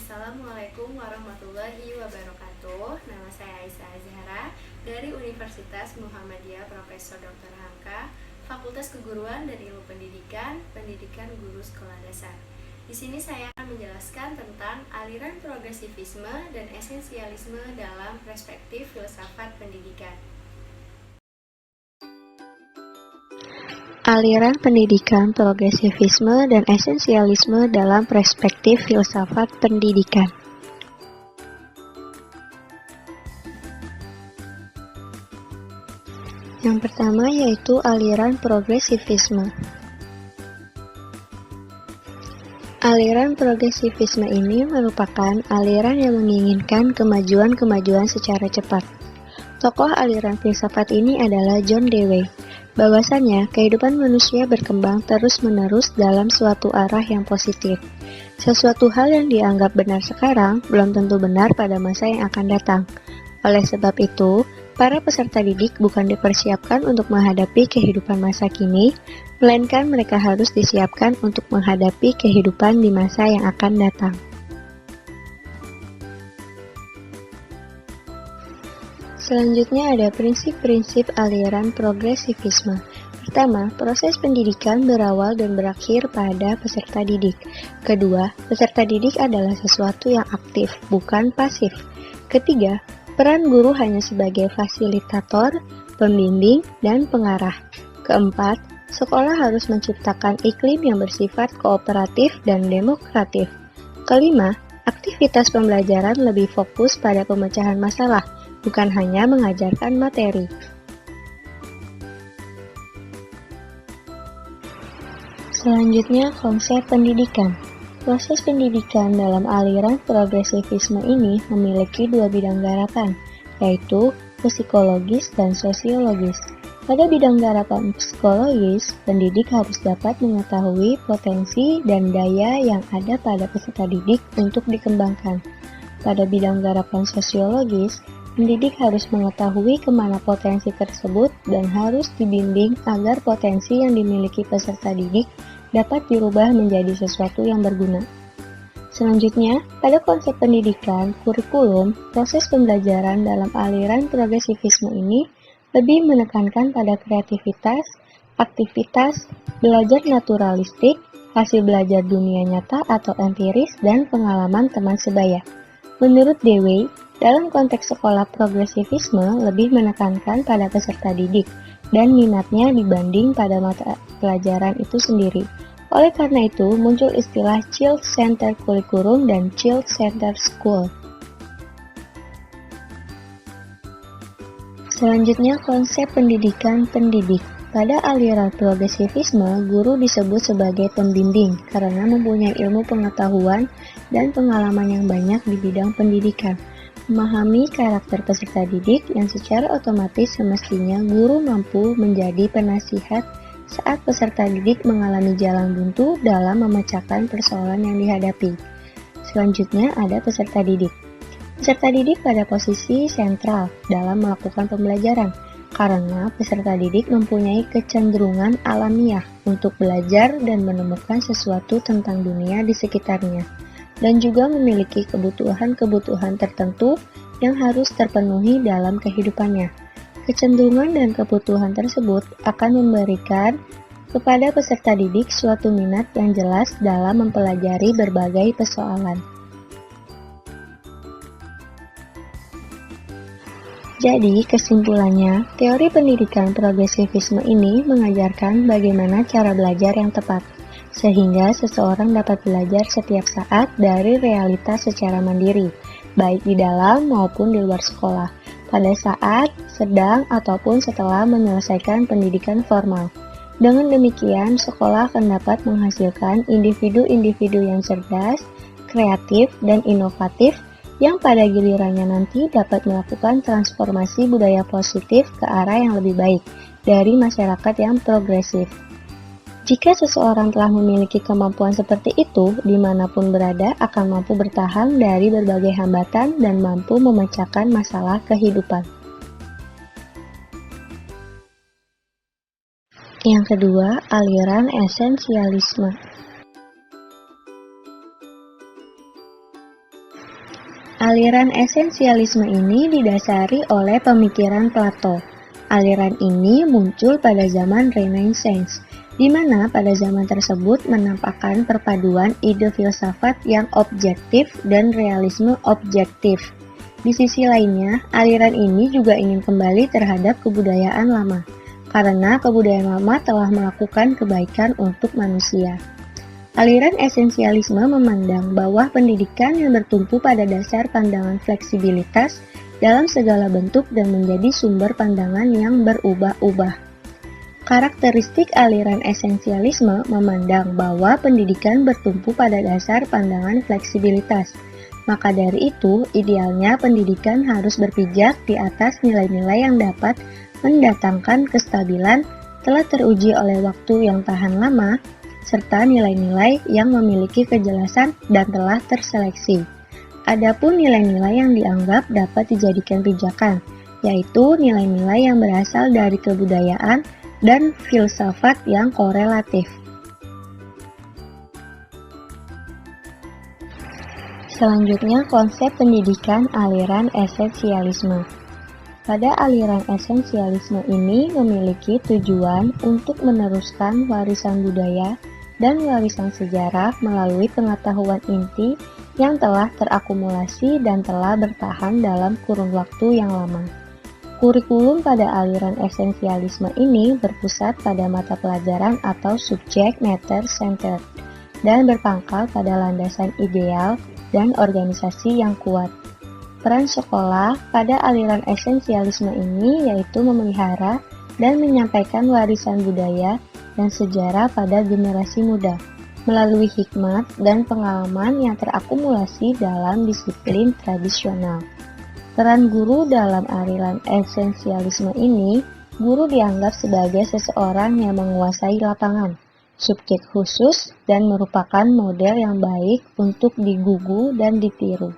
Assalamualaikum warahmatullahi wabarakatuh. Nama saya Aisyah Azhara dari Universitas Muhammadiyah Profesor Dr. Hamka, Fakultas Keguruan dan Ilmu Pendidikan, Pendidikan Guru Sekolah Dasar. Di sini saya akan menjelaskan tentang aliran progresivisme dan esensialisme dalam perspektif filsafat pendidikan. Aliran pendidikan progresivisme dan esensialisme dalam perspektif filsafat pendidikan. Yang pertama yaitu aliran progresivisme. Aliran progresivisme ini merupakan aliran yang menginginkan kemajuan-kemajuan secara cepat. Tokoh aliran filsafat ini adalah John Dewey. Bahwasannya, kehidupan manusia berkembang terus-menerus dalam suatu arah yang positif. Sesuatu hal yang dianggap benar sekarang belum tentu benar pada masa yang akan datang. Oleh sebab itu, para peserta didik bukan dipersiapkan untuk menghadapi kehidupan masa kini, melainkan mereka harus disiapkan untuk menghadapi kehidupan di masa yang akan datang. Selanjutnya ada prinsip-prinsip aliran progresivisme. Pertama, proses pendidikan berawal dan berakhir pada peserta didik. Kedua, peserta didik adalah sesuatu yang aktif, bukan pasif. Ketiga, peran guru hanya sebagai fasilitator, pembimbing, dan pengarah. Keempat, sekolah harus menciptakan iklim yang bersifat kooperatif dan demokratif. Kelima, aktivitas pembelajaran lebih fokus pada pemecahan masalah, bukan hanya mengajarkan materi. Selanjutnya, konsep pendidikan. Proses pendidikan dalam aliran progresivisme ini memiliki dua bidang garapan, yaitu psikologis dan sosiologis. Pada bidang garapan psikologis, pendidik harus dapat mengetahui potensi dan daya yang ada pada peserta didik untuk dikembangkan. Pada bidang garapan sosiologis, pendidik harus mengetahui kemana potensi tersebut dan harus dibimbing agar potensi yang dimiliki peserta didik dapat dirubah menjadi sesuatu yang berguna. Selanjutnya, pada konsep pendidikan, kurikulum, proses pembelajaran dalam aliran progresivisme ini lebih menekankan pada kreativitas, aktivitas, belajar naturalistik, hasil belajar dunia nyata atau empiris, dan pengalaman teman sebaya. Menurut Dewey, dalam konteks sekolah progresivisme lebih menekankan pada peserta didik dan minatnya dibanding pada mata pelajaran itu sendiri. Oleh karena itu, muncul istilah Child-Centered Curriculum dan Child-Centered School. Selanjutnya, konsep pendidikan pendidik. Pada aliran progresivisme, guru disebut sebagai pembimbing karena mempunyai ilmu pengetahuan dan pengalaman yang banyak di bidang pendidikan. Memahami karakter peserta didik yang secara otomatis semestinya guru mampu menjadi penasihat saat peserta didik mengalami jalan buntu dalam memecahkan persoalan yang dihadapi. Selanjutnya ada peserta didik. Peserta didik pada posisi sentral dalam melakukan pembelajaran karena peserta didik mempunyai kecenderungan alamiah untuk belajar dan menemukan sesuatu tentang dunia di sekitarnya, dan juga memiliki kebutuhan-kebutuhan tertentu yang harus terpenuhi dalam kehidupannya. Kecenderungan dan kebutuhan tersebut akan memberikan kepada peserta didik suatu minat yang jelas dalam mempelajari berbagai persoalan. Jadi, kesimpulannya, teori pendidikan progresivisme ini mengajarkan bagaimana cara belajar yang tepat, sehingga seseorang dapat belajar setiap saat dari realitas secara mandiri, baik di dalam maupun di luar sekolah, pada saat, sedang, ataupun setelah menyelesaikan pendidikan formal. Dengan demikian, sekolah akan dapat menghasilkan individu-individu yang cerdas, kreatif, dan inovatif yang pada gilirannya nanti dapat melakukan transformasi budaya positif ke arah yang lebih baik dari masyarakat yang progresif. Jika seseorang telah memiliki kemampuan seperti itu, dimanapun berada akan mampu bertahan dari berbagai hambatan dan mampu memecahkan masalah kehidupan. Yang kedua, aliran esensialisme. Aliran esensialisme ini didasari oleh pemikiran Plato. Aliran ini muncul pada zaman Renaissance, di mana pada zaman tersebut menampakkan perpaduan ide filsafat yang objektif dan realisme objektif. Di sisi lainnya, aliran ini juga ingin kembali terhadap kebudayaan lama, karena kebudayaan lama telah melakukan kebaikan untuk manusia. Aliran esensialisme memandang bahwa pendidikan yang bertumpu pada dasar pandangan fleksibilitas dalam segala bentuk dan menjadi sumber pandangan yang berubah-ubah. Karakteristik aliran esensialisme memandang bahwa pendidikan bertumpu pada dasar pandangan fleksibilitas. Maka dari itu, idealnya pendidikan harus berpijak di atas nilai-nilai yang dapat mendatangkan kestabilan, telah teruji oleh waktu yang tahan lama, serta nilai-nilai yang memiliki kejelasan dan telah terseleksi. Adapun nilai-nilai yang dianggap dapat dijadikan pijakan, yaitu nilai-nilai yang berasal dari kebudayaan dan filsafat yang korelatif. Selanjutnya, konsep pendidikan aliran esensialisme. Pada aliran esensialisme ini memiliki tujuan untuk meneruskan warisan budaya dan warisan sejarah melalui pengetahuan inti yang telah terakumulasi dan telah bertahan dalam kurun waktu yang lama. Kurikulum pada aliran esensialisme ini berpusat pada mata pelajaran atau subject matter centered dan berpangkal pada landasan ideal dan organisasi yang kuat. Peran sekolah pada aliran esensialisme ini yaitu memelihara dan menyampaikan warisan budaya dan sejarah pada generasi muda, melalui hikmat dan pengalaman yang terakumulasi dalam disiplin tradisional. Peran guru dalam aliran esensialisme ini, guru dianggap sebagai seseorang yang menguasai lapangan, subjek khusus, dan merupakan model yang baik untuk digugu dan ditiru.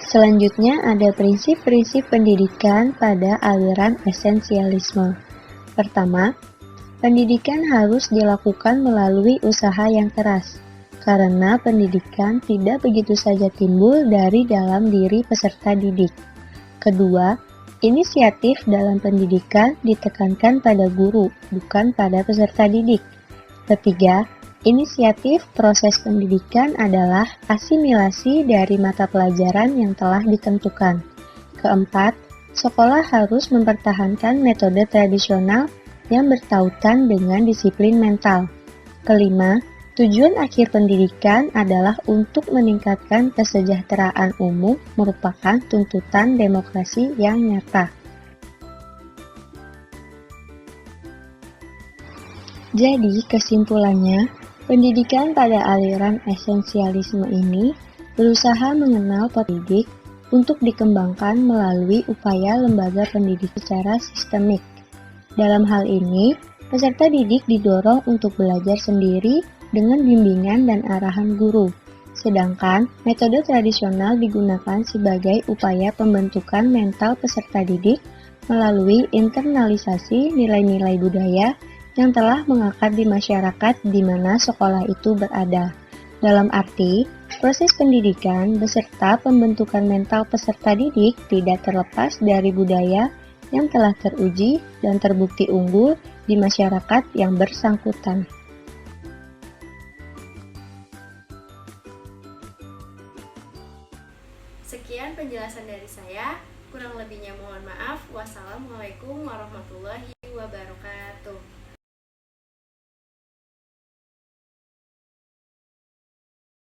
Selanjutnya ada prinsip-prinsip pendidikan pada aliran esensialisme. Pertama, pendidikan harus dilakukan melalui usaha yang keras, karena pendidikan tidak begitu saja timbul dari dalam diri peserta didik. Kedua, inisiatif dalam pendidikan ditekankan pada guru, bukan pada peserta didik. Ketiga, inisiatif proses pendidikan adalah asimilasi dari mata pelajaran yang telah ditentukan. Keempat, sekolah harus mempertahankan metode tradisional yang bertautan dengan disiplin mental. Kelima, tujuan akhir pendidikan adalah untuk meningkatkan kesejahteraan umum merupakan tuntutan demokrasi yang nyata. Jadi, kesimpulannya, pendidikan pada aliran esensialisme ini berusaha mengenal pendidik untuk dikembangkan melalui upaya lembaga pendidik secara sistemik. Dalam hal ini, peserta didik didorong untuk belajar sendiri dengan bimbingan dan arahan guru, sedangkan metode tradisional digunakan sebagai upaya pembentukan mental peserta didik melalui internalisasi nilai-nilai budaya yang telah mengakar di masyarakat di mana sekolah itu berada. Dalam arti, proses pendidikan beserta pembentukan mental peserta didik tidak terlepas dari budaya yang telah teruji dan terbukti unggul di masyarakat yang bersangkutan. Sekian penjelasan dari saya, kurang lebihnya mohon maaf. Wassalamualaikum warahmatullahi wabarakatuh.